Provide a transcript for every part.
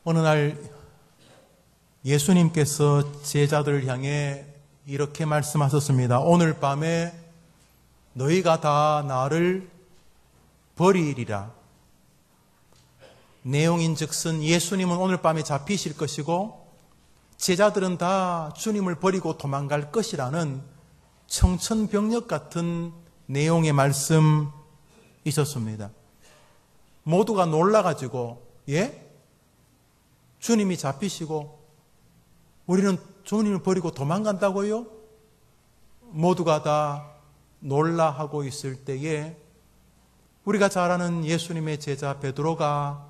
어느 날 예수님께서 제자들을 향해 이렇게 말씀하셨습니다. 오늘 밤에 너희가 다 나를 버리리라. 내용인즉슨 예수님은 오늘 밤에 잡히실 것이고 제자들은 다 주님을 버리고 도망갈 것이라는 청천벽력 같은 내용의 말씀 있었습니다. 모두가 놀라가지고 주님이 잡히시고 우리는 주님을 버리고 도망간다고요? 모두가 다 놀라하고 있을 때에 우리가 잘 아는 예수님의 제자 베드로가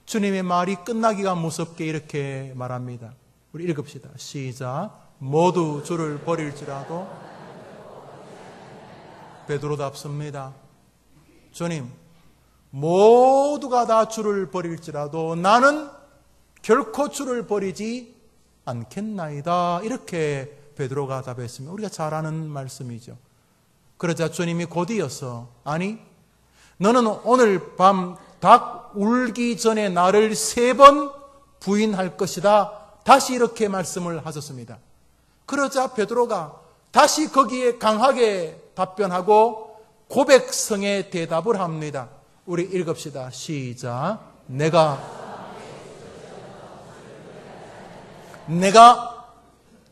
주님의 말이 끝나기가 무섭게 이렇게 말합니다. 우리 읽읍시다. 시작. 모두 주를 버릴지라도. 베드로답습니다. 주님, 모두가 다 주를 버릴지라도 나는 결코 주를 버리지 않겠나이다. 이렇게 베드로가 답했습니다. 우리가 잘 아는 말씀이죠. 그러자 주님이 곧 이어서 아니, 너는 오늘 밤 닭 울기 전에 나를 3번 부인할 것이다. 다시 이렇게 말씀을 하셨습니다. 그러자 베드로가 다시 거기에 강하게 답변하고 고백성의 대답을 합니다. 우리 읽읍시다. 시작. 내가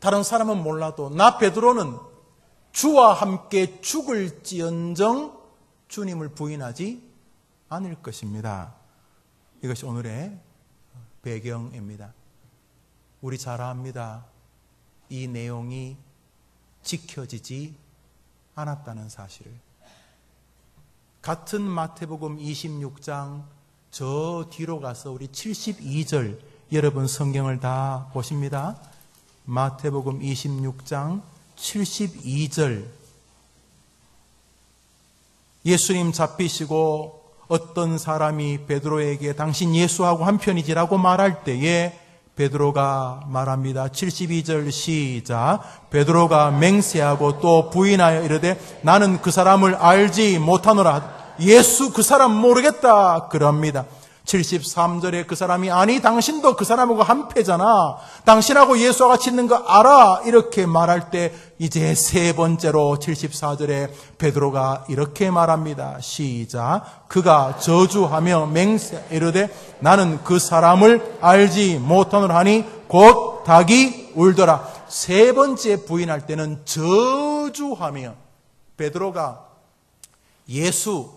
다른 사람은 몰라도 나 베드로는 주와 함께 죽을지언정 주님을 부인하지 않을 것입니다. 이것이 오늘의 배경입니다. 우리 잘 압니다. 이 내용이 지켜지지 않았다는 사실을. 같은 마태복음 26장 저 뒤로 가서 우리 72절 여러분 성경을 다 보십니다. 마태복음 26장 72절 예수님 잡히시고 어떤 사람이 베드로에게 당신 예수하고 한편이지라고 말할 때에 베드로가 말합니다. 72절 시작. 베드로가 맹세하고 또 부인하여 이르되 나는 그 사람을 알지 못하노라. 예수 그 사람 모르겠다 그럽니다. 73절에 그 사람이 아니 당신도 그 사람하고 한패잖아. 당신하고 예수와 같이 있는 거 알아. 이렇게 말할 때 이제 3번째로 74절에 베드로가 이렇게 말합니다. 시작. 그가 저주하며 맹세 이르되 나는 그 사람을 알지 못하노라 하니 곧 닭이 울더라. 3번째 부인할 때는 저주하며 베드로가 예수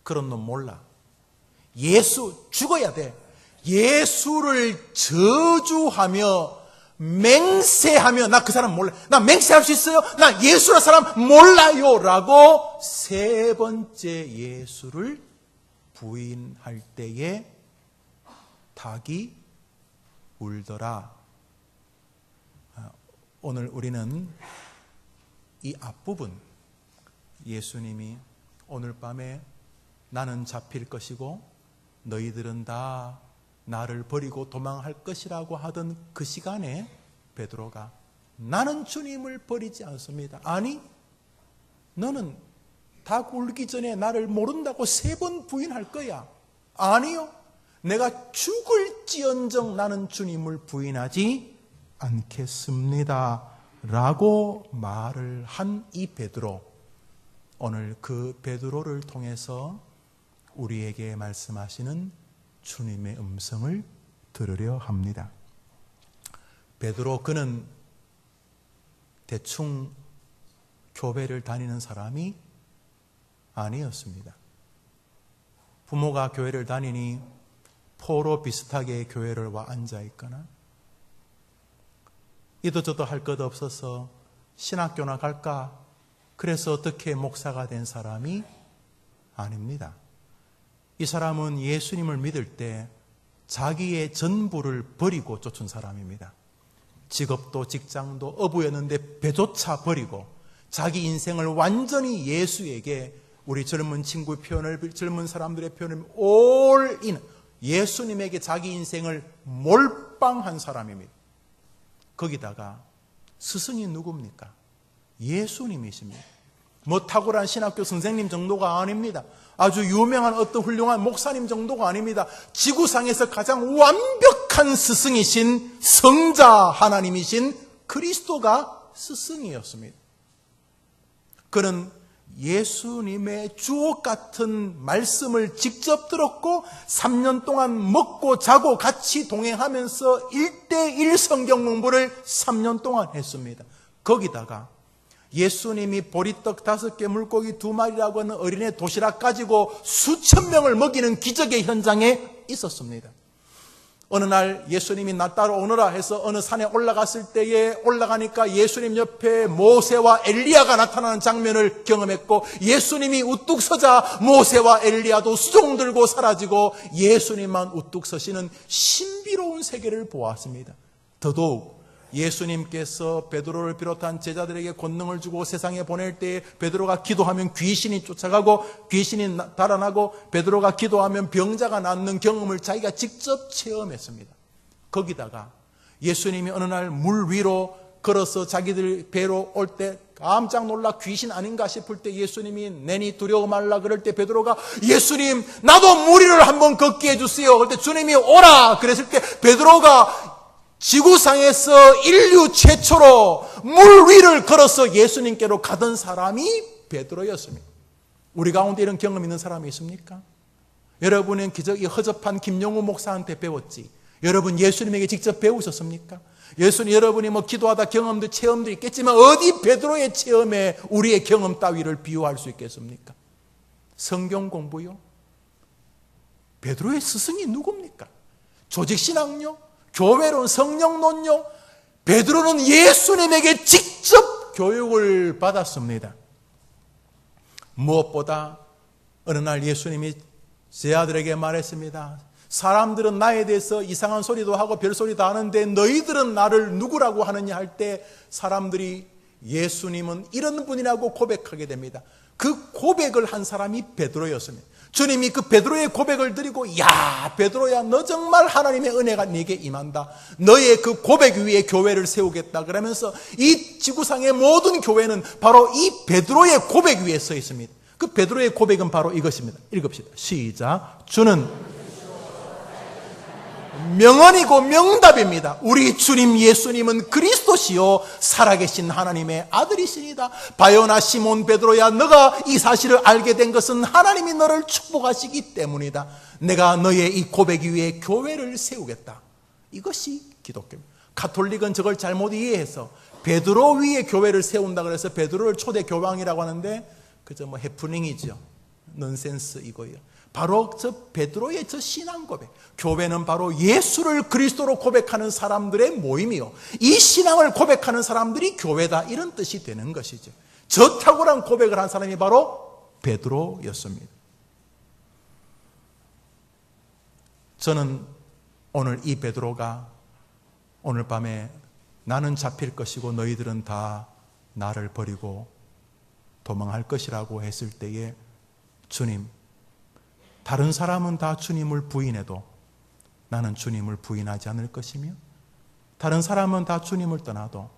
그런 놈 몰라. 예수 죽어야 돼. 예수를 저주하며 맹세하며 나 그 사람 몰라. 나 맹세할 수 있어요? 나 예수라는 사람 몰라요. 라고 3번째 예수를 부인할 때에 닭이 울더라. 오늘 우리는 이 앞부분 예수님이 오늘 밤에 나는 잡힐 것이고 너희들은 다 나를 버리고 도망할 것이라고 하던 그 시간에 베드로가 나는 주님을 버리지 않습니다. 아니, 너는 닭 울기 전에 나를 모른다고 3번 부인할 거야. 아니요, 내가 죽을지언정 나는 주님을 부인하지 않겠습니다. 라고 말을 한 이 베드로, 오늘 그 베드로를 통해서 우리에게 말씀하시는 주님의 음성을 들으려 합니다. 베드로 그는 대충 교회를 다니는 사람이 아니었습니다. 부모가 교회를 다니니 포로 비슷하게 교회를 와 앉아 있거나 이도저도 할 것 없어서 신학교나 갈까 그래서 어떻게 목사가 된 사람이 아닙니다. 이 사람은 예수님을 믿을 때 자기의 전부를 버리고 쫓은 사람입니다. 직업도 직장도 어부였는데 배조차 버리고 자기 인생을 완전히 예수에게, 우리 젊은 친구의 표현을, 젊은 사람들의 표현을 올인, 예수님에게 자기 인생을 몰빵한 사람입니다. 거기다가 스승이 누굽니까? 예수님이십니다. 뭐 탁월한 신학교 선생님 정도가 아닙니다. 아주 유명한 어떤 훌륭한 목사님 정도가 아닙니다. 지구상에서 가장 완벽한 스승이신 성자 하나님이신 그리스도가 스승이었습니다. 그는 예수님의 주옥 같은 말씀을 직접 들었고 3년 동안 먹고 자고 같이 동행하면서 1:1 성경 공부를 3년 동안 했습니다. 거기다가 예수님이 보리떡 5개 물고기 2마리라고 하는 어린애 도시락 가지고 수천 명을 먹이는 기적의 현장에 있었습니다. 어느 날 예수님이 나 따라오너라 해서 어느 산에 올라갔을 때에 올라가니까 예수님 옆에 모세와 엘리야가 나타나는 장면을 경험했고, 예수님이 우뚝 서자 모세와 엘리야도 수종 들고 사라지고 예수님만 우뚝 서시는 신비로운 세계를 보았습니다. 더더욱 예수님께서 베드로를 비롯한 제자들에게 권능을 주고 세상에 보낼 때에 베드로가 기도하면 귀신이 쫓아가고 귀신이 달아나고 베드로가 기도하면 병자가 낫는 경험을 자기가 직접 체험했습니다. 거기다가 예수님이 어느 날 물 위로 걸어서 자기들 배로 올 때 깜짝 놀라 귀신 아닌가 싶을 때 예수님이 내니 두려워 말라 그럴 때 베드로가 예수님 나도 물 위를 한번 걷게 해주세요. 그럴 때 주님이 오라 그랬을 때 베드로가 지구상에서 인류 최초로 물 위를 걸어서 예수님께로 가던 사람이 베드로였습니다. 우리 가운데 이런 경험 있는 사람이 있습니까? 여러분은 기적이 허접한 김용우 목사한테 배웠지 여러분 예수님에게 직접 배우셨습니까? 여러분이 뭐 기도하다 경험도 체험도 있겠지만 어디 베드로의 체험에 우리의 경험 따위를 비유할 수 있겠습니까? 성경 공부요? 베드로의 스승이 누굽니까? 조직신앙요? 교회론 성령론요? 베드로는 예수님에게 직접 교육을 받았습니다. 무엇보다 어느 날 예수님이 제 아들에게 말했습니다. 사람들은 나에 대해서 이상한 소리도 하고 별소리도 하는데 너희들은 나를 누구라고 하느냐 할 때 사람들이 예수님은 이런 분이라고 고백하게 됩니다. 그 고백을 한 사람이 베드로였습니다. 주님이 그 베드로의 고백을 드리고 야 베드로야 너 정말 하나님의 은혜가 네게 임한다. 너의 그 고백 위에 교회를 세우겠다. 그러면서 이 지구상의 모든 교회는 바로 이 베드로의 고백 위에 서 있습니다. 그 베드로의 고백은 바로 이것입니다. 읽읍시다. 시작. 주는 명언이고 명답입니다. 우리 주님 예수님은 그리스도시요 살아계신 하나님의 아들이시니다. 바요나 시몬 베드로야 너가 이 사실을 알게 된 것은 하나님이 너를 축복하시기 때문이다. 내가 너의 이 고백 위에 교회를 세우겠다. 이것이 기독교입니다. 가톨릭은 저걸 잘못 이해해서 베드로 위에 교회를 세운다 그래서 베드로를 초대 교황이라고 하는데 그저 뭐 해프닝이죠. 넌센스 이거예요. 바로 저 베드로의 저 신앙 고백, 교회는 바로 예수를 그리스도로 고백하는 사람들의 모임이요 이 신앙을 고백하는 사람들이 교회다 이런 뜻이 되는 것이죠. 저 탁월한 고백을 한 사람이 바로 베드로였습니다. 저는 오늘 이 베드로가 오늘 밤에 나는 잡힐 것이고 너희들은 다 나를 버리고 도망할 것이라고 했을 때에 주님, 다른 사람은 다 주님을 부인해도 나는 주님을 부인하지 않을 것이며 다른 사람은 다 주님을 떠나도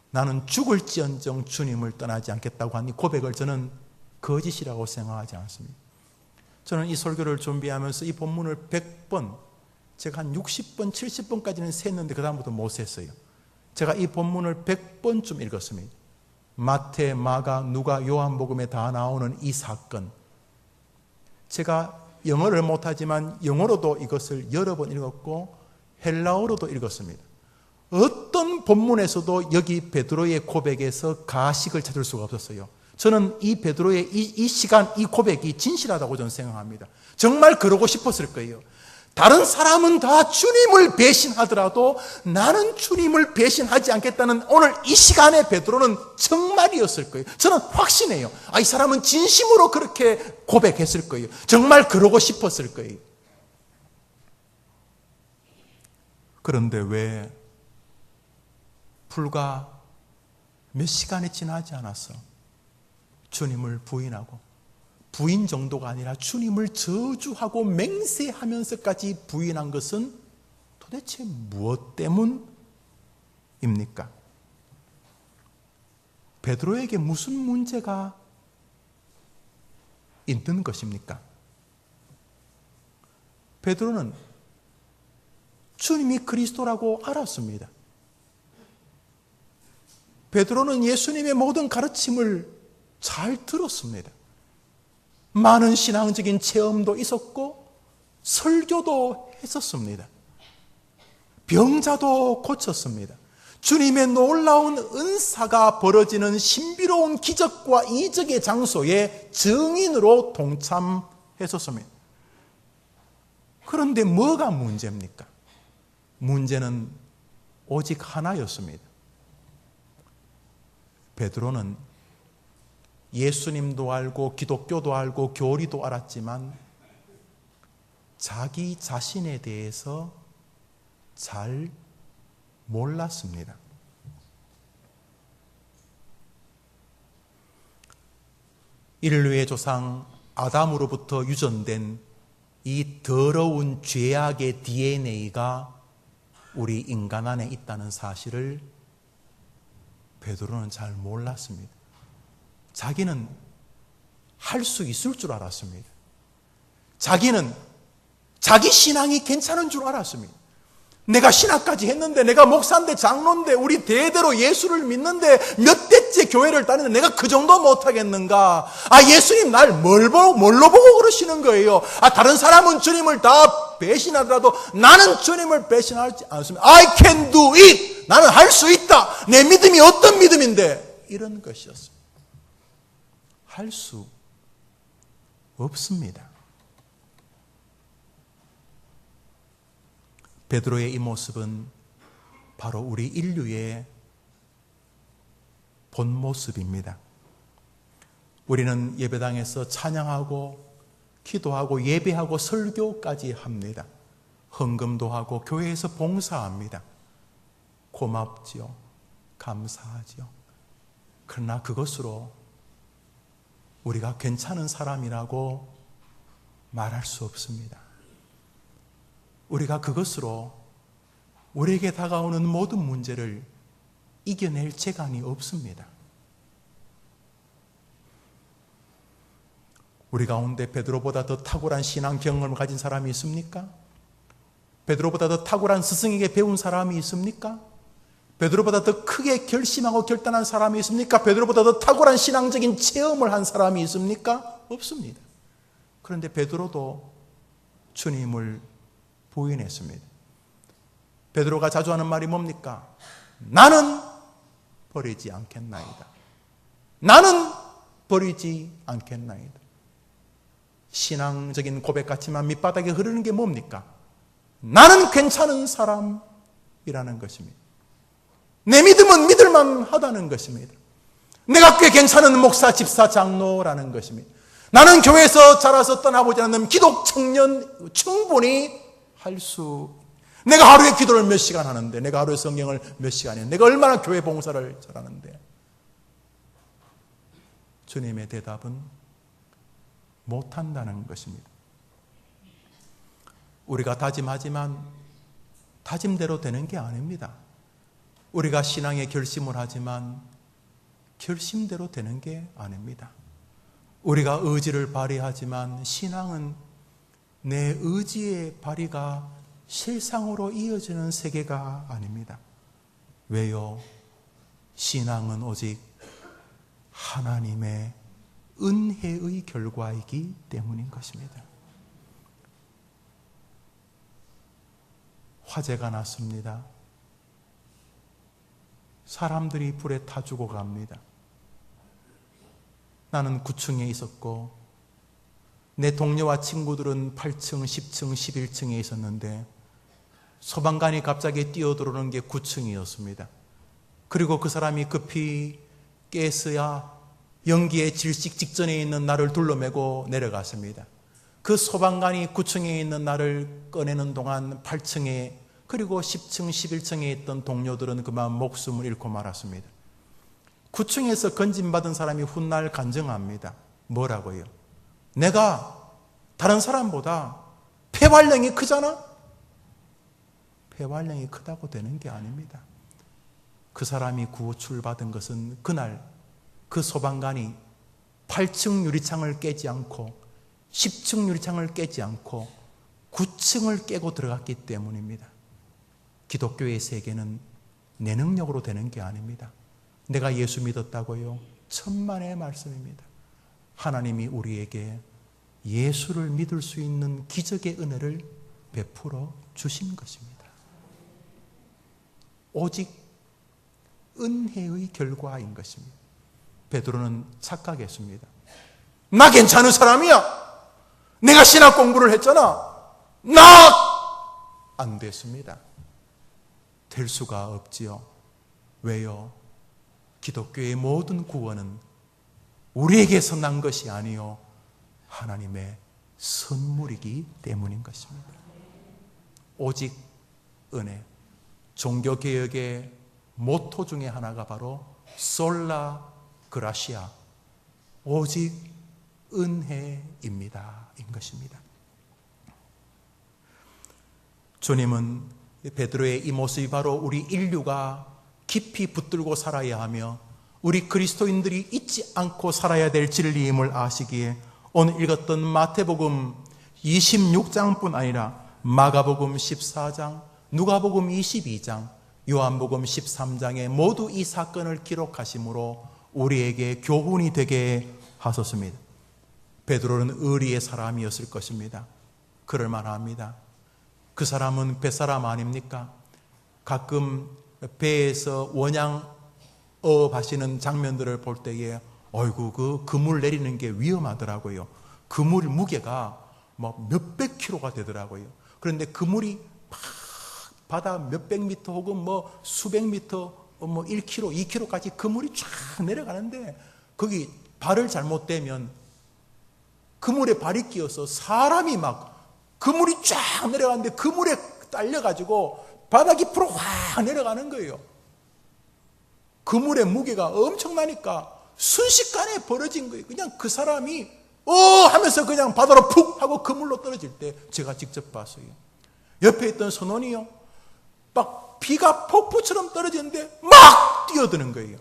나는 죽을지언정 주님을 떠나지 않겠다고 한 이 고백을 저는 거짓이라고 생각하지 않습니다. 저는 이 설교를 준비하면서 이 본문을 100번, 제가 한 60번, 70번까지는 셌는데 그 다음부터 못 셌어요. 제가 이 본문을 100번쯤 읽었습니다. 마태, 마가, 누가, 요한복음에 다 나오는 이 사건, 제가 영어를 못하지만 영어로도 이것을 여러 번 읽었고 헬라어로도 읽었습니다. 어떤 본문에서도 여기 베드로의 고백에서 가식을 찾을 수가 없었어요. 저는 이 베드로의 이 시간, 이 고백이 진실하다고 저는 생각합니다. 정말 그러고 싶었을 거예요. 다른 사람은 다 주님을 배신하더라도 나는 주님을 배신하지 않겠다는 오늘 이 시간에 베드로는 정말이었을 거예요. 저는 확신해요. 이 사람은 진심으로 그렇게 고백했을 거예요. 정말 그러고 싶었을 거예요. 그런데 왜 불과 몇 시간이 지나지 않았어 주님을 부인하고, 부인 정도가 아니라 주님을 저주하고 맹세하면서까지 부인한 것은 도대체 무엇 때문입니까? 베드로에게 무슨 문제가 있는 것입니까? 베드로는 주님이 그리스도라고 알았습니다. 베드로는 예수님의 모든 가르침을 잘 들었습니다. 많은 신앙적인 체험도 있었고 설교도 했었습니다. 병자도 고쳤습니다. 주님의 놀라운 은사가 벌어지는 신비로운 기적과 이적의 장소에 증인으로 동참했었습니다. 그런데 뭐가 문제입니까? 문제는 오직 하나였습니다. 베드로는 예수님도 알고 기독교도 알고 교리도 알았지만 자기 자신에 대해서 잘 몰랐습니다. 인류의 조상 아담으로부터 유전된 이 더러운 죄악의 DNA가 우리 인간 안에 있다는 사실을 베드로는 잘 몰랐습니다. 자기는 할 수 있을 줄 알았습니다. 자기는 자기 신앙이 괜찮은 줄 알았습니다. 내가 신학까지 했는데, 내가 목사인데, 장로인데, 우리 대대로 예수를 믿는데 몇 대째 교회를 다니는데 내가 그 정도 못하겠는가? 예수님 날 뭘로 보고 그러시는 거예요? 다른 사람은 주님을 다 배신하더라도 나는 주님을 배신하지 않습니다. I can do it! 나는 할 수 있다! 내 믿음이 어떤 믿음인데? 이런 것이었습니다. 할 수 없습니다. 베드로의 이 모습은 바로 우리 인류의 본 모습입니다. 우리는 예배당에서 찬양하고 기도하고 예배하고 설교까지 합니다. 헌금도 하고 교회에서 봉사합니다. 고맙지요. 감사하지요. 그러나 그것으로 우리가 괜찮은 사람이라고 말할 수 없습니다. 우리가 그것으로 우리에게 다가오는 모든 문제를 이겨낼 재간이 없습니다. 우리 가운데 베드로보다 더 탁월한 신앙 경험을 가진 사람이 있습니까? 베드로보다 더 탁월한 스승에게 배운 사람이 있습니까? 베드로보다 더 크게 결심하고 결단한 사람이 있습니까? 베드로보다 더 탁월한 신앙적인 체험을 한 사람이 있습니까? 없습니다. 그런데 베드로도 주님을 부인했습니다. 베드로가 자주 하는 말이 뭡니까? 나는 버리지 않겠나이다. 나는 버리지 않겠나이다. 신앙적인 고백 같지만 밑바닥에 흐르는 게 뭡니까? 나는 괜찮은 사람이라는 것입니다. 내 믿음은 믿을만 하다는 것입니다. 내가 꽤 괜찮은 목사, 집사, 장로라는 것입니다. 나는 교회에서 자라서 떠나보지 않는 기독 청년 충분히 할 수, 내가 하루에 기도를 몇 시간 하는데, 내가 하루에 성경을 몇 시간 해, 내가 얼마나 교회 봉사를 잘하는데. 주님의 대답은 못한다는 것입니다. 우리가 다짐하지만 다짐대로 되는 게 아닙니다. 우리가 신앙의 결심을 하지만 결심대로 되는 게 아닙니다. 우리가 의지를 발휘하지만 신앙은 내 의지의 발휘가 실상으로 이어지는 세계가 아닙니다. 왜요? 신앙은 오직 하나님의 은혜의 결과이기 때문인 것입니다. 화재가 났습니다. 사람들이 불에 타 죽어갑니다. 나는 9층에 있었고 내 동료와 친구들은 8층, 10층, 11층에 있었는데 소방관이 갑자기 뛰어들어오는 게 9층이었습니다. 그리고 그 사람이 급히 가스야 연기의 질식 직전에 있는 나를 둘러매고 내려갔습니다. 그 소방관이 9층에 있는 나를 꺼내는 동안 8층에 그리고 10층, 11층에 있던 동료들은 그만 목숨을 잃고 말았습니다. 9층에서 건진받은 사람이 훗날 간증합니다. 뭐라고요? 내가 다른 사람보다 폐활량이 크잖아? 폐활량이 크다고 되는 게 아닙니다. 그 사람이 구출받은 것은 그날 그 소방관이 8층 유리창을 깨지 않고 10층 유리창을 깨지 않고 9층을 깨고 들어갔기 때문입니다. 기독교의 세계는 내 능력으로 되는 게 아닙니다. 내가 예수 믿었다고요? 천만의 말씀입니다. 하나님이 우리에게 예수를 믿을 수 있는 기적의 은혜를 베풀어 주신 것입니다. 오직 은혜의 결과인 것입니다. 베드로는 착각했습니다. 나 괜찮은 사람이야. 내가 신학 공부를 했잖아. 나 안 됐습니다. 될 수가 없지요. 왜요? 기독교의 모든 구원은 우리에게서 난 것이 아니요 하나님의 선물이기 때문인 것입니다. 오직 은혜. 종교개혁의 모토 중에 하나가 바로 솔라 그라시아, 오직 은혜입니다 인 것입니다. 주님은 베드로의 이 모습이 바로 우리 인류가 깊이 붙들고 살아야 하며 우리 그리스도인들이 잊지 않고 살아야 될 진리임을 아시기에 오늘 읽었던 마태복음 26장뿐 아니라 마가복음 14장, 누가복음 22장, 요한복음 13장에 모두 이 사건을 기록하심으로 우리에게 교훈이 되게 하셨습니다. 베드로는 의리의 사람이었을 것입니다. 그럴 만합니다. 그 사람은 뱃사람 아닙니까? 가끔 배에서 원양 어업하시는 장면들을 볼 때에 어이구 그 그물 내리는 게 위험하더라고요. 그물 무게가 뭐 몇백 킬로가 되더라고요. 그런데 그물이 막 바다 몇백 미터 혹은 뭐 수백 미터 뭐 1km, 2km까지 그물이 쫙 내려가는데 거기 발을 잘못대면 그물에 발이 끼어서 사람이 막 그물이 쫙 내려가는데 그물에 딸려가지고 바다 깊이로 확 내려가는 거예요. 그물의 무게가 엄청나니까 순식간에 벌어진 거예요. 그냥 그 사람이 하면서 그냥 바다로 푹 하고 그물로 떨어질 때 제가 직접 봤어요. 옆에 있던 선원이요. 막 비가 폭포처럼 떨어지는데 막 뛰어드는 거예요.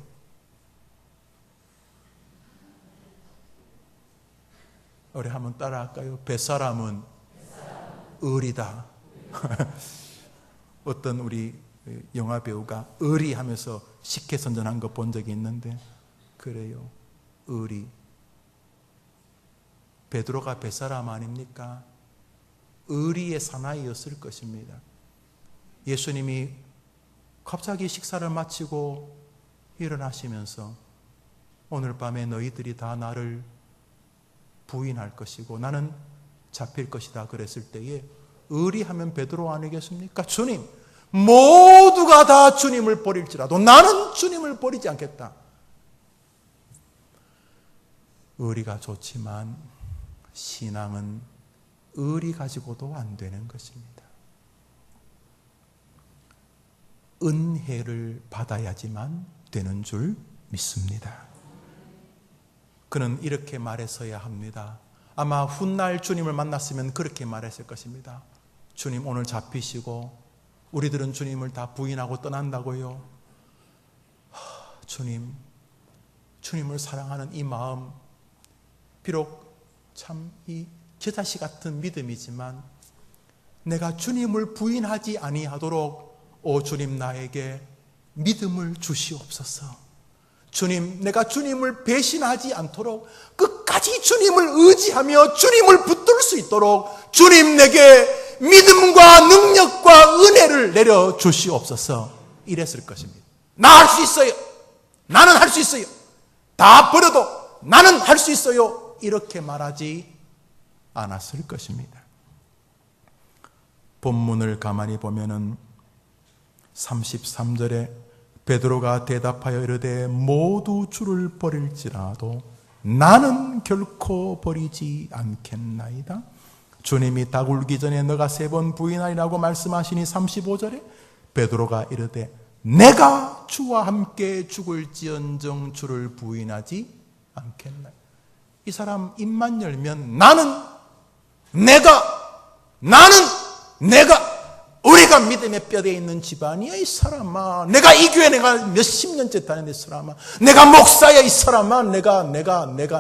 우리 한번 따라할까요? 뱃사람은 의리다. 어떤 우리 영화 배우가 의리 하면서 식혜 선전한 거 본 적이 있는데 그래요. 의리. 베드로가 뱃사람 아닙니까? 의리의 사나이였을 것입니다. 예수님이 갑자기 식사를 마치고 일어나시면서 오늘 밤에 너희들이 다 나를 부인할 것이고 나는 잡힐 것이다 그랬을 때에 의리하면 베드로 아니겠습니까? 주님, 모두가 다 주님을 버릴지라도 나는 주님을 버리지 않겠다. 의리가 좋지만 신앙은 의리 가지고도 안 되는 것입니다. 은혜를 받아야지만 되는 줄 믿습니다. 그는 이렇게 말했어야 합니다. 아마 훗날 주님을 만났으면 그렇게 말했을 것입니다. 주님 오늘 잡히시고 우리들은 주님을 다 부인하고 떠난다고요. 주님, 주님을 사랑하는 이 마음, 비록 참 이 겨자씨 같은 믿음이지만 내가 주님을 부인하지 아니하도록 오 주님 나에게 믿음을 주시옵소서. 주님, 내가 주님을 배신하지 않도록 끝까지 주님을 의지하며 주님을 붙들 수 있도록 주님 내게 믿음과 능력과 은혜를 내려 주시옵소서. 이랬을 것입니다. 나 할 수 있어요. 나는 할 수 있어요. 다 버려도 나는 할 수 있어요. 이렇게 말하지 않았을 것입니다. 본문을 가만히 보면은 33절에 베드로가 대답하여 이르되 모두 주를 버릴지라도 나는 결코 버리지 않겠나이다. 주님이 닭 울기 전에 너가 3번 부인하리라고 말씀하시니 35절에 베드로가 이르되 내가 주와 함께 죽을지언정 주를 부인하지 않겠나이다. 이 사람 입만 열면 나는, 내가, 우리가 내가 믿음의 뼈대에 있는 집안이야 이 사람아. 내가 이 교회 내가 몇십 년째 다니는 이 사람아. 내가 목사야 이 사람아. 내가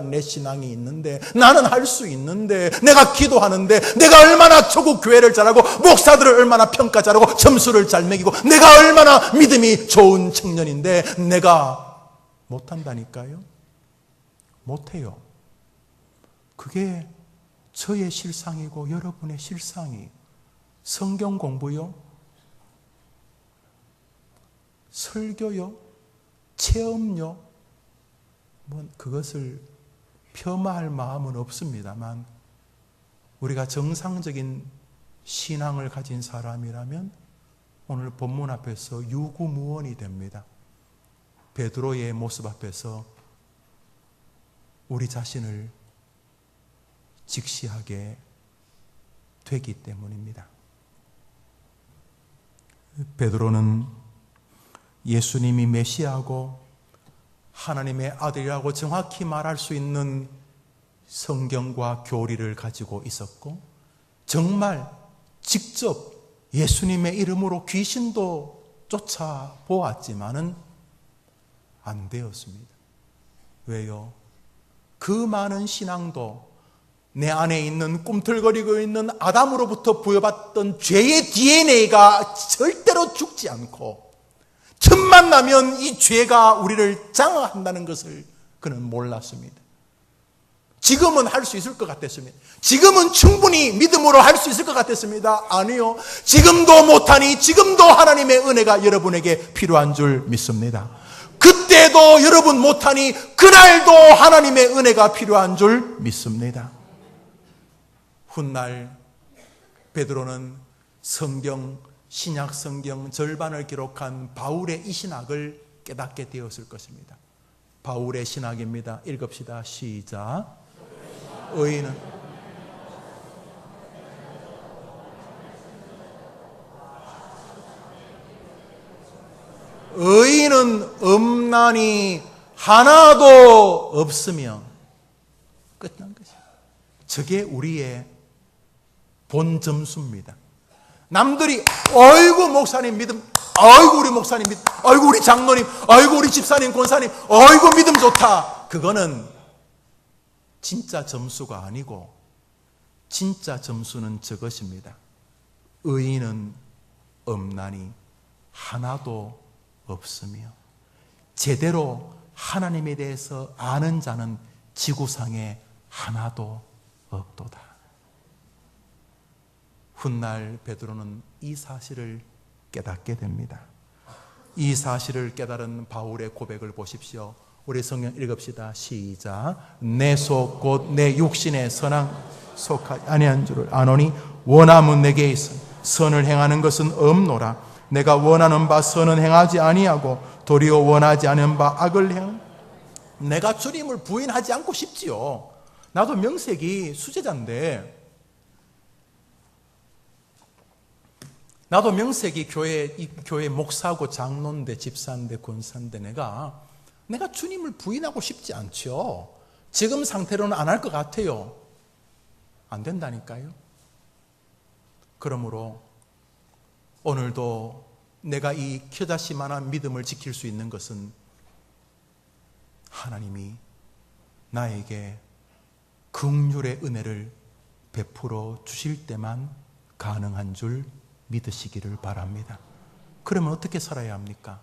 내 신앙이 있는데, 나는 할 수 있는데, 내가 기도하는데, 내가 얼마나 조국 교회를 잘하고 목사들을 얼마나 평가 잘하고 점수를 잘 매기고 내가 얼마나 믿음이 좋은 청년인데 내가 못한다니까요. 못해요. 그게 저의 실상이고 여러분의 실상이. 성경 공부요? 설교요? 체험요? 그것을 폄하할 마음은 없습니다만 우리가 정상적인 신앙을 가진 사람이라면 오늘 본문 앞에서 유구무원이 됩니다. 베드로의 모습 앞에서 우리 자신을 직시하게 되기 때문입니다. 베드로는 예수님이 메시아고 하나님의 아들이라고 정확히 말할 수 있는 성경과 교리를 가지고 있었고 정말 직접 예수님의 이름으로 귀신도 쫓아보았지만은 안 되었습니다. 왜요? 그 많은 신앙도 내 안에 있는 꿈틀거리고 있는 아담으로부터 부여받던 죄의 DNA가 절대로 죽지 않고 틈만 나면 이 죄가 우리를 장악한다는 것을 그는 몰랐습니다. 지금은 할 수 있을 것 같았습니다. 지금은 충분히 믿음으로 할 수 있을 것 같았습니다. 아니요. 지금도 못하니 지금도 하나님의 은혜가 여러분에게 필요한 줄 믿습니다. 그때도 여러분 못하니 그날도 하나님의 은혜가 필요한 줄 믿습니다. 훗날 베드로는 신약 성경 절반을 기록한 바울의 이 신학을 깨닫게 되었을 것입니다. 바울의 신학입니다. 읽읍시다. 시작. 의인은 없나니 하나도 없으며 끝난 것입니다. 저게 우리의 본 점수입니다. 남들이 아이고 목사님 믿음, 아이고 우리 목사님 믿음, 아이고 우리 장로님, 아이고 우리 집사님 권사님, 아이고 믿음 좋다. 그거는 진짜 점수가 아니고 진짜 점수는 저것입니다. 의인은 없나니 하나도 없으며 제대로 하나님에 대해서 아는 자는 지구상에 하나도 없도다. 훗날 베드로는 이 사실을 깨닫게 됩니다. 이 사실을 깨달은 바울의 고백을 보십시오. 우리 성경 읽읍시다. 시작. 내 속 곧 내 육신의 선한 속하지 아니한 줄을 아노니 원함은 내게 있어 선을 행하는 것은 없노라. 내가 원하는 바 선은 행하지 아니하고 도리어 원하지 않은 바 악을 행하노라. 내가 주님을 부인하지 않고 싶지요. 나도 명색이 수제자인데, 나도 명색이 교회 목사고 장로인데 집사인데 권사인데 내가 주님을 부인하고 싶지 않죠. 지금 상태로는 안 할 것 같아요. 안 된다니까요. 그러므로 오늘도 내가 이 겨자씨만한 믿음을 지킬 수 있는 것은 하나님이 나에게 긍휼의 은혜를 베풀어 주실 때만 가능한 줄 믿으시기를 바랍니다. 그러면 어떻게 살아야 합니까?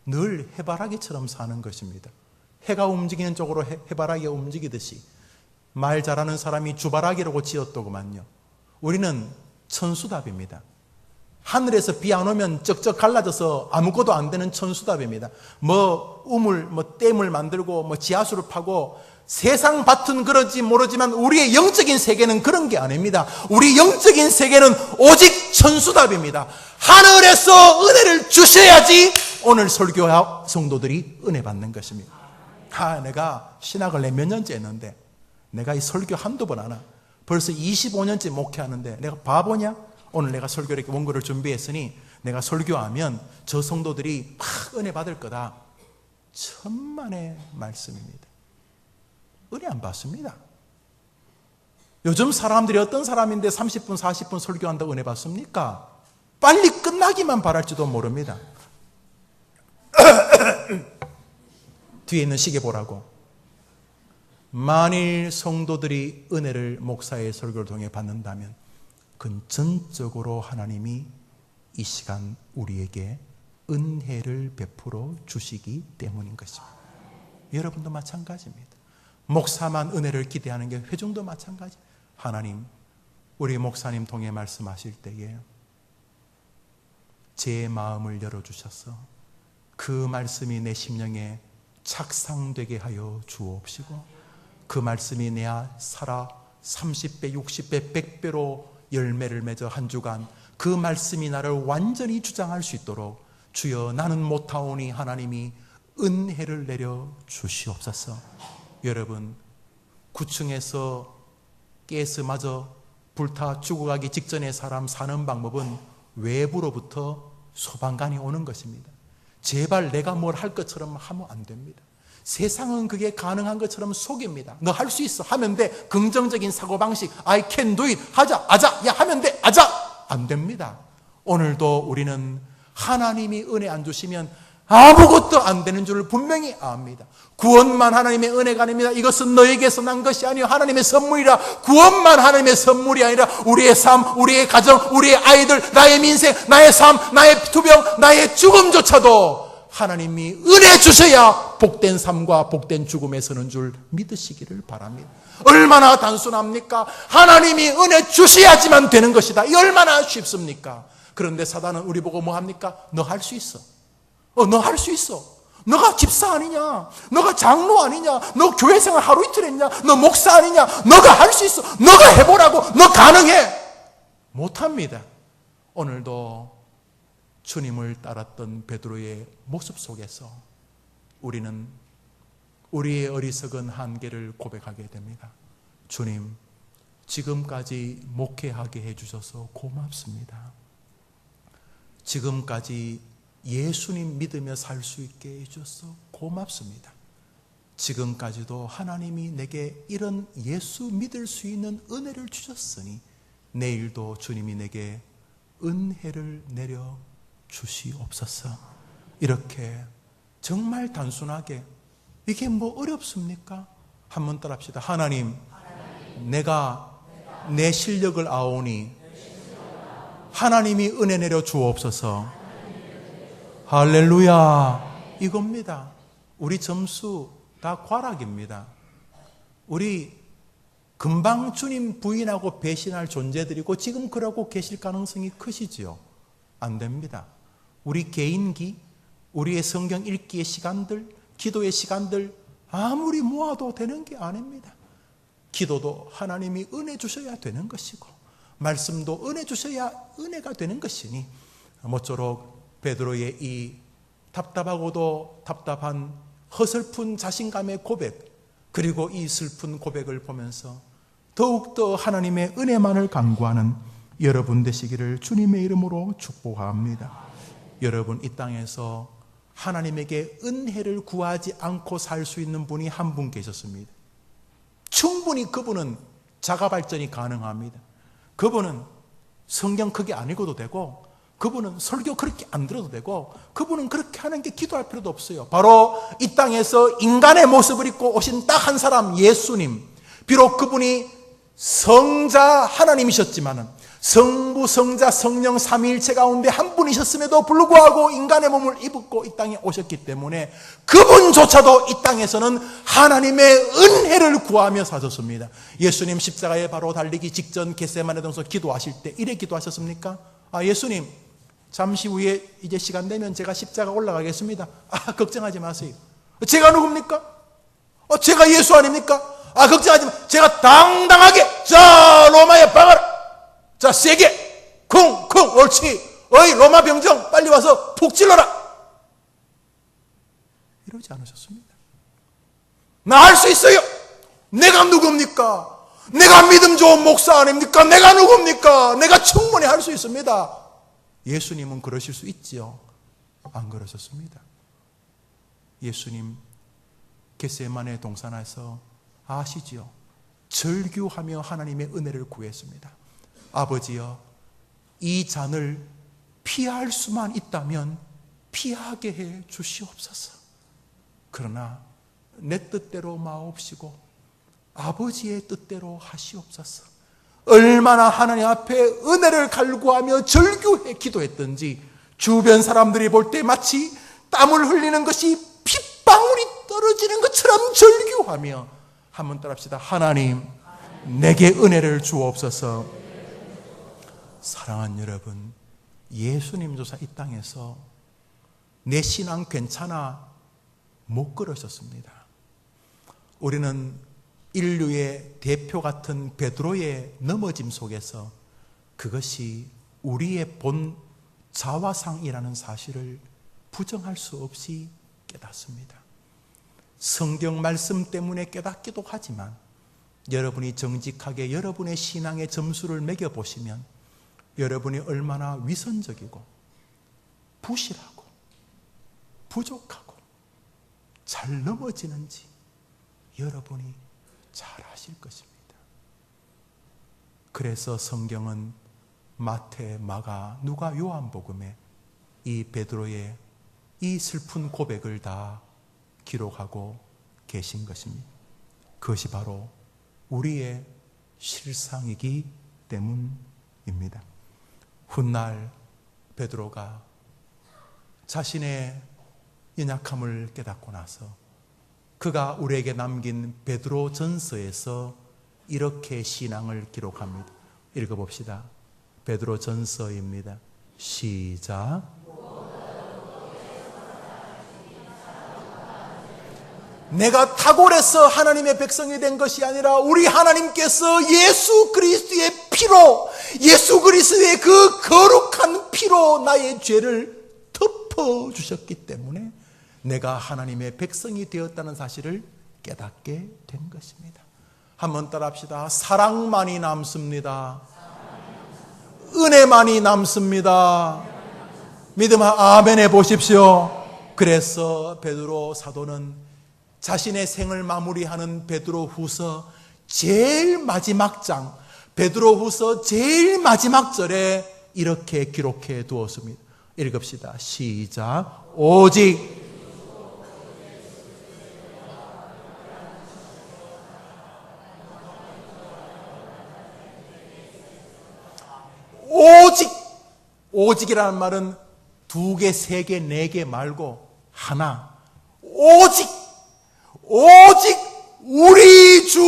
늘 해바라기처럼 사는 것입니다. 해가 움직이는 쪽으로 해바라기가 움직이듯이 말 잘하는 사람이 주바라기라고 지었더구만요. 우리는 천수답입니다. 하늘에서 비 안 오면 쩍쩍 갈라져서 아무것도 안 되는 천수답입니다. 댐을 만들고 지하수를 파고 세상 밭은 그러지 모르지만 우리의 영적인 세계는 그런 게 아닙니다. 우리 영적인 세계는 오직 천수답입니다. 하늘에서 은혜를 주셔야지 오늘 설교 성도들이 은혜 받는 것입니다. 내가 신학을 몇 년째 했는데 내가 이 설교 한두 번 하나 벌써 25년째 목회하는데 내가 바보냐? 오늘 내가 설교를 이렇게 원고를 준비했으니 내가 설교하면 저 성도들이 막 은혜 받을 거다. 천만의 말씀입니다. 은혜 안 받습니다. 요즘 사람들이 어떤 사람인데 30분 40분 설교한다고 은혜 받습니까? 빨리 끝나기만 바랄지도 모릅니다. 뒤에 있는 시계 보라고. 만일 성도들이 은혜를 목사의 설교를 통해 받는다면 그건 전적으로 하나님이 이 시간 우리에게 은혜를 베풀어 주시기 때문인 것입니다. 여러분도 마찬가지입니다. 목사만 은혜를 기대하는 게 회중도 마찬가지. 하나님, 우리 목사님 통해 말씀하실 때에 제 마음을 열어주셔서 그 말씀이 내 심령에 착상되게 하여 주옵시고 그 말씀이 내 살아 30배, 60배, 100배로 열매를 맺어 한 주간 그 말씀이 나를 완전히 주장할 수 있도록 주여 나는 못하오니 하나님이 은혜를 내려 주시옵소서. 여러분 9층에서 가스마저 불타 죽어가기 직전에 사람 사는 방법은 외부로부터 소방관이 오는 것입니다. 제발 내가 뭘 할 것처럼 하면 안 됩니다. 세상은 그게 가능한 것처럼 속입니다. 너 할 수 있어 하면 돼. 긍정적인 사고방식 I can do it 하자 아자 야 하면 돼 아자 안 됩니다. 오늘도 우리는 하나님이 은혜 안 주시면 아무것도 안 되는 줄을 분명히 압니다. 구원만 하나님의 은혜가 아닙니다. 이것은 너에게서 난 것이 아니요 하나님의 선물이라. 구원만 하나님의 선물이 아니라 우리의 삶, 우리의 가정, 우리의 아이들, 나의 민생, 나의 삶, 나의 투병, 나의 죽음조차도 하나님이 은혜 주셔야 복된 삶과 복된 죽음에 서는 줄 믿으시기를 바랍니다. 얼마나 단순합니까? 하나님이 은혜 주셔야지만 되는 것이다. 이 얼마나 쉽습니까? 그런데 사단은 우리 보고 뭐 합니까? 너 할 수 있어. 너 할 수 있어. 너가 집사 아니냐? 너가 장로 아니냐? 너 교회 생활 하루 이틀 했냐? 너 목사 아니냐? 너가 할 수 있어. 너가 해보라고. 너 가능해. 못합니다. 오늘도 주님을 따랐던 베드로의 모습 속에서 우리는 우리의 어리석은 한계를 고백하게 됩니다. 주님, 지금까지 목회하게 해주셔서 고맙습니다. 지금까지 예수님 믿으며 살 수 있게 해주셔서 고맙습니다. 지금까지도 하나님이 내게 이런 예수 믿을 수 있는 은혜를 주셨으니 내일도 주님이 내게 은혜를 내려 주시옵소서. 이렇게 정말 단순하게 이게 뭐 어렵습니까? 한번 따라합시다. 하나님, 내가 내 실력을 아오니 하나님이 은혜 내려 주옵소서. 할렐루야. 이겁니다. 우리 점수 다 과락입니다. 우리 금방 주님 부인하고 배신할 존재들이고 지금 그러고 계실 가능성이 크시지요. 안 됩니다. 우리 개인기, 우리의 성경 읽기의 시간들, 기도의 시간들 아무리 모아도 되는 게 아닙니다. 기도도 하나님이 은혜 주셔야 되는 것이고 말씀도 은혜 주셔야 은혜가 되는 것이니 모쪼록 베드로의 이 답답하고도 답답한 허슬픈 자신감의 고백 그리고 이 슬픈 고백을 보면서 더욱더 하나님의 은혜만을 간구하는 여러분 되시기를 주님의 이름으로 축복합니다. 여러분 이 땅에서 하나님에게 은혜를 구하지 않고 살 수 있는 분이 한 분 계셨습니다. 충분히 그분은 자가발전이 가능합니다. 그분은 성경 크게 안 읽어도 되고 그분은 설교 그렇게 안 들어도 되고 그분은 그렇게 하는 게 기도할 필요도 없어요. 바로 이 땅에서 인간의 모습을 입고 오신 딱 한 사람 예수님. 비록 그분이 성자 하나님이셨지만은 성부, 성자, 성령 삼위일체 가운데 한 분이셨음에도 불구하고 인간의 몸을 입고 이 땅에 오셨기 때문에 그분조차도 이 땅에서는 하나님의 은혜를 구하며 사셨습니다. 예수님 십자가에 바로 달리기 직전 겟세마네 동서 기도하실 때 이래 기도하셨습니까? 예수님 잠시 후에 이제 시간 되면 제가 십자가 올라가겠습니다. 걱정하지 마세요. 제가 누굽니까? 제가 예수 아닙니까? 걱정하지 마. 제가 당당하게 자 로마에 박아라. 자, 세게! 쿵! 옳지! 어이, 로마 병정! 빨리 와서 푹 찔러라! 이러지 않으셨습니다. 나 할 수 있어요! 내가 누굽니까? 내가 믿음 좋은 목사 아닙니까? 내가 누굽니까? 내가 충분히 할 수 있습니다. 예수님은 그러실 수 있지요? 안 그러셨습니다. 예수님, 겟세마네 동산에서 아시지요? 절규하며 하나님의 은혜를 구했습니다. 아버지여, 이 잔을 피할 수만 있다면 피하게 해 주시옵소서. 그러나 내 뜻대로 마옵시고 아버지의 뜻대로 하시옵소서. 얼마나 하나님 앞에 은혜를 갈구하며 절규해 기도했던지 주변 사람들이 볼 때 마치 땀을 흘리는 것이 핏방울이 떨어지는 것처럼 절규하며 한번 따라합시다. 하나님, 내게 은혜를 주옵소서. 사랑하는 여러분, 예수님 조차 이 땅에서 내 신앙 괜찮아 못 그러셨습니다. 우리는 인류의 대표 같은 베드로의 넘어짐 속에서 그것이 우리의 본 자화상이라는 사실을 부정할 수 없이 깨닫습니다. 성경 말씀 때문에 깨닫기도 하지만 여러분이 정직하게 여러분의 신앙의 점수를 매겨보시면 여러분이 얼마나 위선적이고 부실하고 부족하고 잘 넘어지는지 여러분이 잘 아실 것입니다. 그래서 성경은 마태, 마가, 누가, 요한복음에 이 베드로의 이 슬픈 고백을 다 기록하고 계신 것입니다. 그것이 바로 우리의 실상이기 때문입니다. 훗날 베드로가 자신의 연약함을 깨닫고 나서 그가 우리에게 남긴 베드로 전서에서 이렇게 신앙을 기록합니다. 읽어봅시다. 베드로 전서입니다. 시작. 내가 탁월해서 하나님의 백성이 된 것이 아니라 우리 하나님께서 예수 그리스도의 피로, 예수 그리스도의 그 거룩한 피로 나의 죄를 덮어주셨기 때문에 내가 하나님의 백성이 되었다는 사실을 깨닫게 된 것입니다. 한번 따라합시다. 사랑만이 남습니다. 은혜만이 남습니다. 믿음 아멘 해보십시오. 그래서 베드로 사도는 자신의 생을 마무리하는 베드로후서 제일 마지막 장, 베드로후서 제일 마지막 절에 이렇게 기록해 두었습니다. 읽읍시다. 시작. 오직 오직이라는 말은 두 개, 세 개, 네 개 말고 하나. 오직 우리 주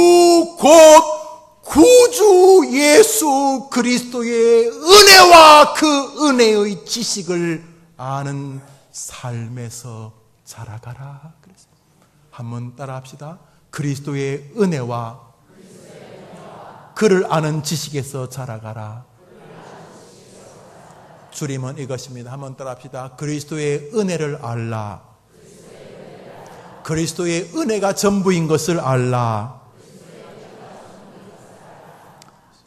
곧 구주 예수 그리스도의 은혜와 그 은혜의 지식을 아는 삶에서 자라가라. 한번 따라합시다. 그리스도의 은혜와 그를 아는 지식에서 자라가라. 줄임은 이것입니다. 한번 따라합시다. 그리스도의 은혜를 알라. 그리스도의 은혜가 전부인 것을 알라.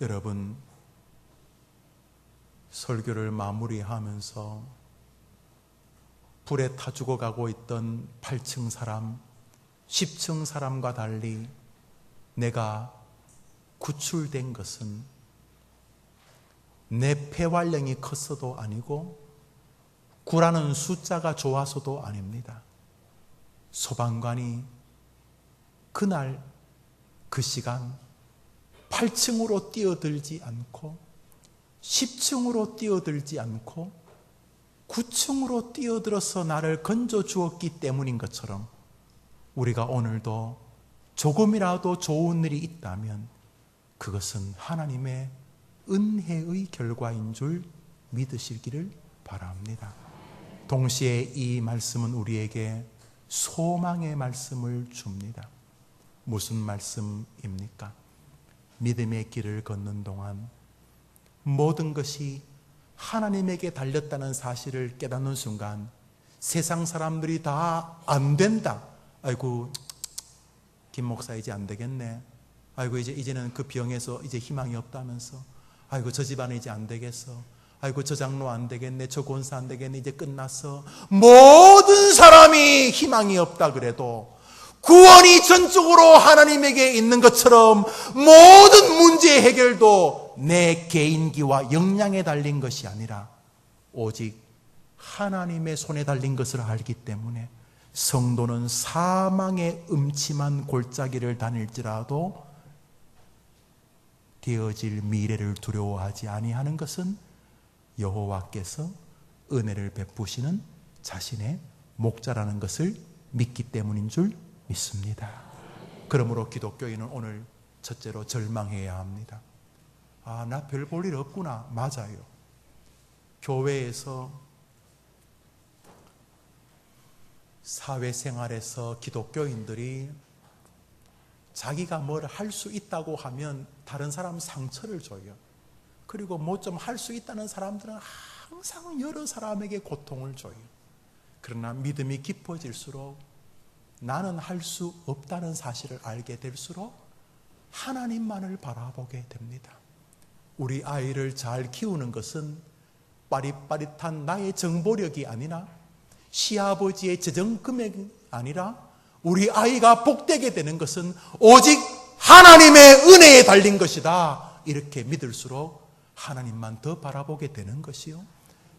여러분, 설교를 마무리하면서 불에 타 죽어가고 있던 8층 사람, 10층 사람과 달리 내가 구출된 것은 내 폐활량이 컸어도 아니고 구라는 숫자가 좋아서도 아닙니다. 소방관이 그날 그 시간 8층으로 뛰어들지 않고 10층으로 뛰어들지 않고 9층으로 뛰어들어서 나를 건져 주었기 때문인 것처럼 우리가 오늘도 조금이라도 좋은 일이 있다면 그것은 하나님의 은혜의 결과인 줄 믿으시기를 바랍니다. 동시에 이 말씀은 우리에게 소망의 말씀을 줍니다. 무슨 말씀입니까? 믿음의 길을 걷는 동안 모든 것이 하나님에게 달렸다는 사실을 깨닫는 순간 세상 사람들이 다 안 된다. 아이고, 김 목사 이제 안 되겠네. 아이고, 이제는 그 병에서 이제 희망이 없다면서. 아이고, 저 집안은 이제 안 되겠어. 아이고, 저 장로 안 되겠네. 저 권사 안 되겠네. 이제 끝났어. 모든 사람이 희망이 없다 그래도 구원이 전적으로 하나님에게 있는 것처럼 모든 문제의 해결도 내 개인기와 역량에 달린 것이 아니라 오직 하나님의 손에 달린 것을 알기 때문에 성도는 사망의 음침한 골짜기를 다닐지라도 되어질 미래를 두려워하지 아니하는 것은 여호와께서 은혜를 베푸시는 자신의 목자라는 것을 믿기 때문인 줄 믿습니다. 그러므로 기독교인은 오늘 첫째로 절망해야 합니다. 아, 나 별 볼 일 없구나. 맞아요. 교회에서, 사회생활에서 기독교인들이 자기가 뭘 할 수 있다고 하면 다른 사람 상처를 줘요. 그리고 뭐 좀 할 수 있다는 사람들은 항상 여러 사람에게 고통을 줘요. 그러나 믿음이 깊어질수록 나는 할 수 없다는 사실을 알게 될수록 하나님만을 바라보게 됩니다. 우리 아이를 잘 키우는 것은 빠릿빠릿한 나의 정보력이 아니라 시아버지의 재정금액이 아니라 우리 아이가 복되게 되는 것은 오직 하나님의 은혜에 달린 것이다. 이렇게 믿을수록 하나님만 더 바라보게 되는 것이요.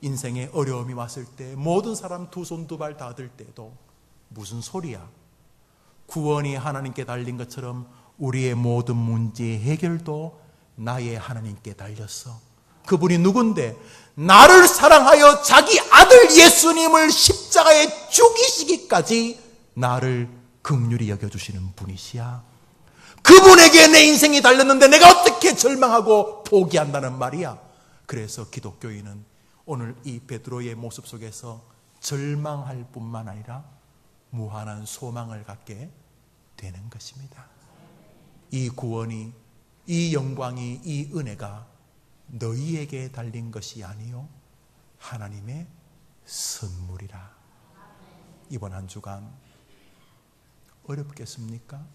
인생에 어려움이 왔을 때 모든 사람 두 손 두 발 다 들 때도 무슨 소리야? 구원이 하나님께 달린 것처럼 우리의 모든 문제의 해결도 나의 하나님께 달렸어. 그분이 누군데? 나를 사랑하여 자기 아들 예수님을 십자가에 죽이시기까지 나를 긍휼히 여겨주시는 분이시야. 그분에게 내 인생이 달렸는데 내가 어떻게 절망하고 포기한다는 말이야. 그래서 기독교인은 오늘 이 베드로의 모습 속에서 절망할 뿐만 아니라 무한한 소망을 갖게 되는 것입니다. 이 구원이, 이 영광이, 이 은혜가 너희에게 달린 것이 아니요 하나님의 선물이라. 이번 한 주간 어렵겠습니까?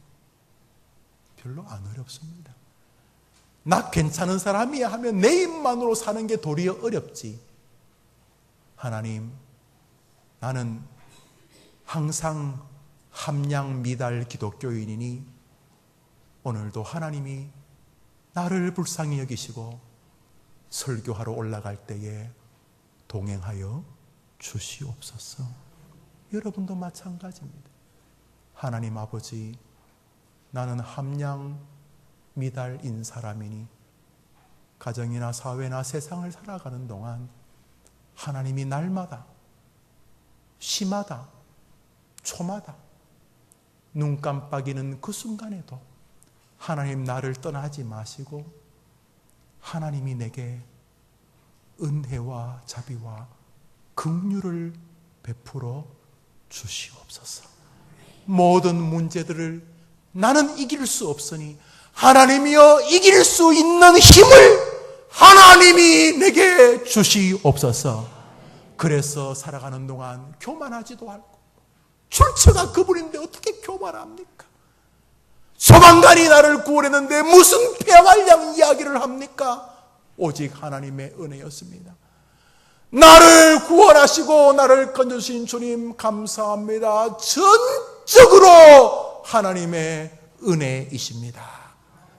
별로 안 어렵습니다. 나 괜찮은 사람이야 하면 내 입만으로 사는 게 도리어 어렵지. 하나님, 나는 항상 함량 미달 기독교인이니 오늘도 하나님이 나를 불쌍히 여기시고 설교하러 올라갈 때에 동행하여 주시옵소서. 여러분도 마찬가지입니다. 하나님 아버지, 나는 함량 미달인 사람이니 가정이나 사회나 세상을 살아가는 동안 하나님이 날마다, 시마다, 초마다, 눈 깜빡이는 그 순간에도 하나님 나를 떠나지 마시고 하나님이 내게 은혜와 자비와 긍휼을 베풀어 주시옵소서. 모든 문제들을 나는 이길 수 없으니 하나님이여 이길 수 있는 힘을 하나님이 내게 주시옵소서. 그래서 살아가는 동안 교만하지도 않고, 출처가 그분인데 어떻게 교만합니까? 소망간이 나를 구원했는데 무슨 폐활량 이야기를 합니까? 오직 하나님의 은혜였습니다. 나를 구원하시고 나를 건져주신 주님 감사합니다. 전적으로 하나님의 은혜이십니다.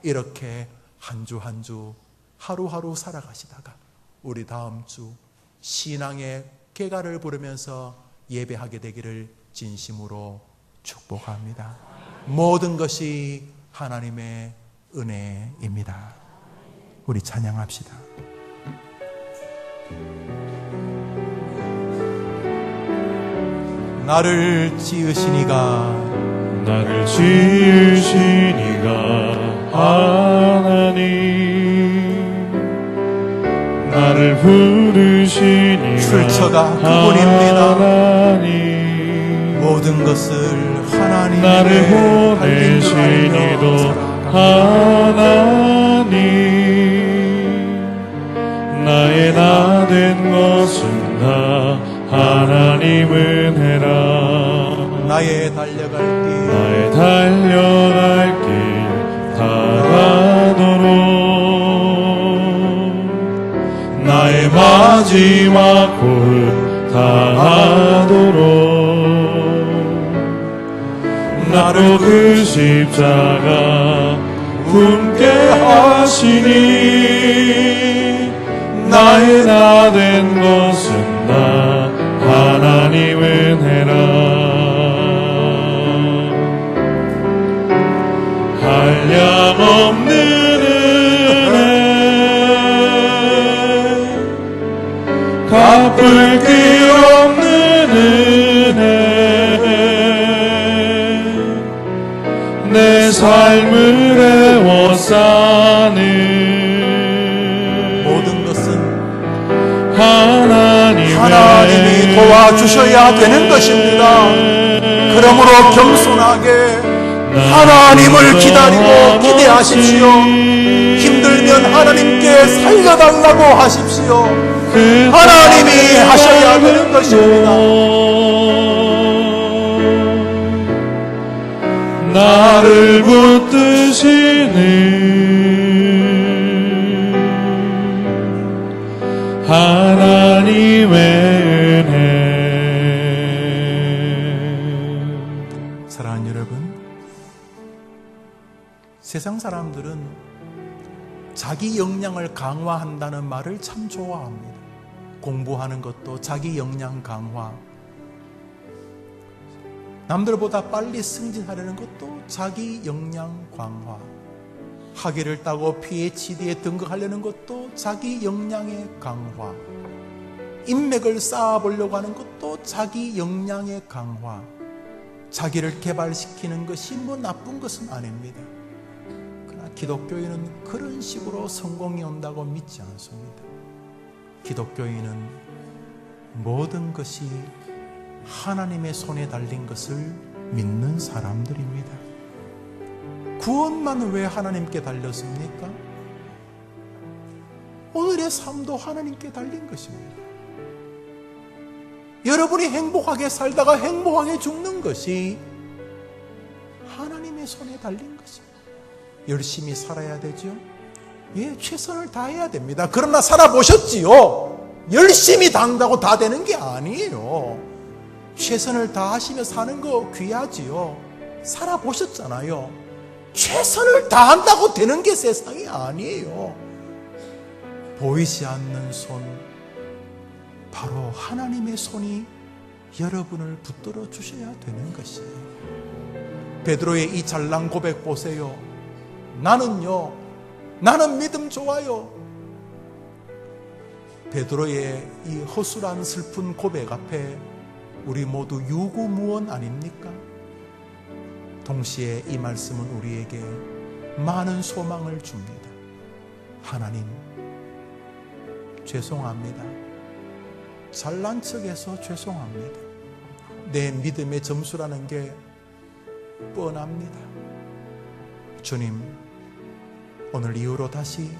이렇게 한 주 한 주 하루하루 살아가시다가 우리 다음 주 신앙의 개가를 부르면서 예배하게 되기를 진심으로 축복합니다. 모든 것이 하나님의 은혜입니다. 우리 찬양합시다. 나를 지으시니가 하나님, 나를 부르시니가 출처가 그분입니다. 하나님, 모든 것을 하나님의 나를 보내시니도 하나님, 나의 나 된 것은 다 하나님 은혜라. 나의 달려갈 길 다가도록 나의 마지막 골 다하도록 나로 그 십자가 품게 하시니 나의 나 된 것은 나 하나님 은혜라. 한량없는 은혜 갚을 길 없는 은혜 내 삶을 애워싸는 모든 것은 하나님이 도와주셔야 되는 것입니다. 그러므로 겸손하게 하나님을 기다리고 기대하십시오. 힘들면 하나님께 살려달라고 하십시오. 하나님이 하셔야 되는 것입니다. 나를 붙드시는 하나님의 은혜. 사랑하는 여러분, 세상 사람들은 자기 역량을 강화한다는 말을 참 좋아합니다. 공부하는 것도 자기 역량 강화, 남들보다 빨리 승진하려는 것도 자기 역량 강화, 학위를 따고 PhD에 등극하려는 것도 자기 역량의 강화, 인맥을 쌓아보려고 하는 것도 자기 역량의 강화, 자기를 개발시키는 것이 뭐 나쁜 것은 아닙니다. 그러나 기독교인은 그런 식으로 성공이 온다고 믿지 않습니다. 기독교인은 모든 것이 하나님의 손에 달린 것을 믿는 사람들입니다. 구원만 왜 하나님께 달렸습니까? 오늘의 삶도 하나님께 달린 것입니다. 여러분이 행복하게 살다가 행복하게 죽는 것이 하나님의 손에 달린 것입니다. 열심히 살아야 되죠? 예, 최선을 다해야 됩니다. 그러나 살아보셨지요? 열심히 다한다고 다 되는 게 아니에요. 최선을 다하시며 사는 거 귀하지요. 살아보셨잖아요. 최선을 다한다고 되는 게 세상이 아니에요. 보이지 않는 손, 바로 하나님의 손이 여러분을 붙들어 주셔야 되는 것이에요. 베드로의 이 잘난 고백 보세요. 나는 믿음 좋아요. 베드로의 이 허술한 슬픈 고백 앞에 우리 모두 유구무원 아닙니까? 동시에 이 말씀은 우리에게 많은 소망을 줍니다. 하나님, 죄송합니다. 잘난 척해서 죄송합니다. 내 믿음의 점수라는 게 뻔합니다. 주님, 오늘 이후로 다시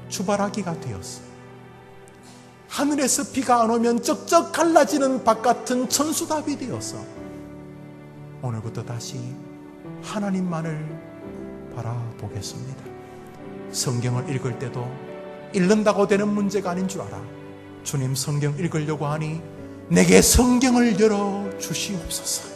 주발하기가 되었어. 하늘에서 비가 안 오면 쩍쩍 갈라지는 밭 같은 천수답이 되어서 오늘부터 다시 하나님만을 바라보겠습니다. 성경을 읽을 때도 읽는다고 되는 문제가 아닌 줄 알아. 주님, 성경 읽으려고 하니 내게 성경을 열어 주시옵소서.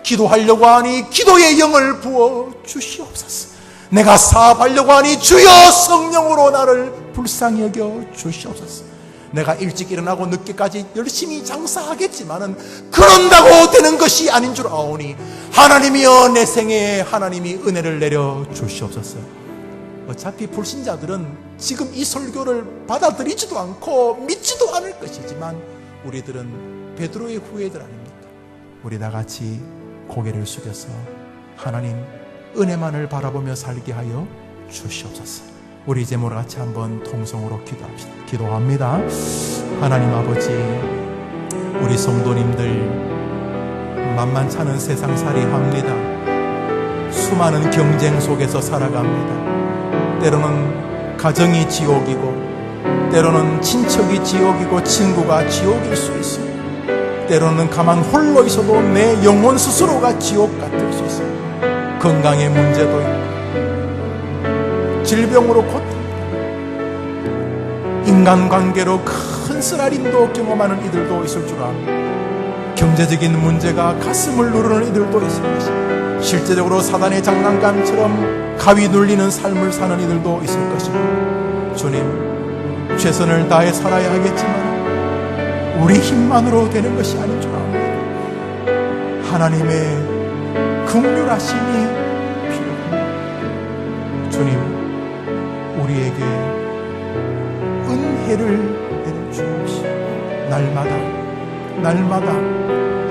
기도하려고 하니 기도의 영을 부어 주시옵소서. 내가 사업하려고 하니 주여 성령으로 나를 불쌍히 여겨 주시옵소서. 내가 일찍 일어나고 늦게까지 열심히 장사하겠지만은 그런다고 되는 것이 아닌 줄 아오니 하나님이여 내 생애에 하나님이 은혜를 내려 주시옵소서. 어차피 불신자들은 지금 이 설교를 받아들이지도 않고 믿지도 않을 것이지만 우리들은 베드로의 후예들 아닙니까? 우리 다 같이 고개를 숙여서 하나님 은혜만을 바라보며 살게 하여 주시옵소서. 우리 이제 모두 같이 한번 통성으로 기도합시다. 기도합니다. 하나님 아버지, 우리 성도님들 만만찮은 세상살이 합니다. 수많은 경쟁 속에서 살아갑니다. 때로는 가정이 지옥이고 때로는 친척이 지옥이고 친구가 지옥일 수 있습니다. 때로는 가만 홀로 있어도 내 영혼 스스로가 지옥 같을 수 있습니다. 건강의 문제도 있고 질병으로 고통입니다. 인간관계로 큰 쓰라림도 경험하는 이들도 있을 줄 압니다. 경제적인 문제가 가슴을 누르는 이들도 있을 것입니다. 실제적으로 사단의 장난감처럼 가위 눌리는 삶을 사는 이들도 있을 것입니다. 주님, 최선을 다해 살아야 하겠지만 우리 힘만으로 되는 것이 아닌 줄 압니다. 하나님의 긍휼하심이 필요합니다. 주님, 우리에게 은혜를 내려주옵시오. 날마다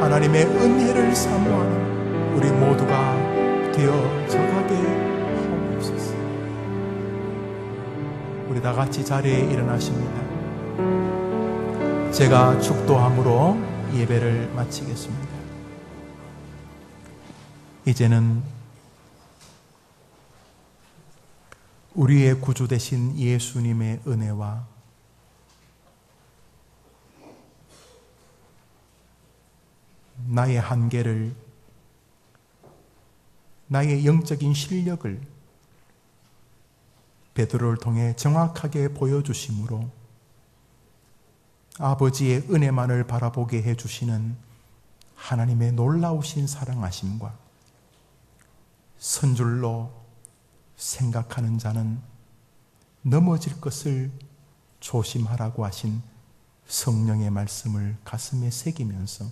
하나님의 은혜를 사모하는 우리 모두가 되어져 가게 하옵소서. 우리 다 같이 자리에 일어나십니다. 제가 축도함으로 예배를 마치겠습니다. 이제는 우리의 구주 되신 예수님의 은혜와 나의 한계를, 나의 영적인 실력을 베드로를 통해 정확하게 보여주심으로 아버지의 은혜만을 바라보게 해주시는 하나님의 놀라우신 사랑하심과 선줄로 생각하는 자는 넘어질 것을 조심하라고 하신 성령의 말씀을 가슴에 새기면서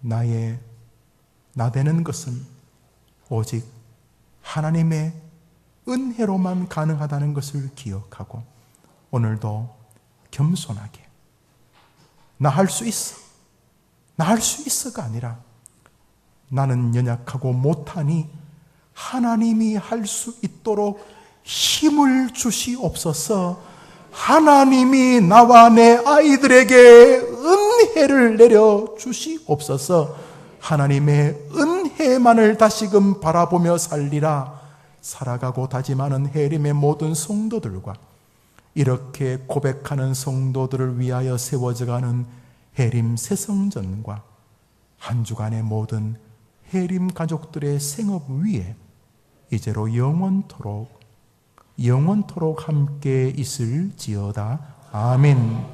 나 되는 것은 오직 하나님의 은혜로만 가능하다는 것을 기억하고 오늘도 겸손하게 나 할 수 있어, 나 할 수 있어가 아니라 나는 연약하고 못하니 하나님이 할 수 있도록 힘을 주시옵소서. 하나님이 나와 내 아이들에게 은혜를 내려 주시옵소서. 하나님의 은혜만을 다시금 바라보며 살아가고 다짐하는 해림의 모든 성도들과 이렇게 고백하는 성도들을 위하여 세워져가는 해림 새성전과 한 주간의 모든 해림 가족들의 생업 위에 이제로 영원토록 함께 있을지어다. 아멘.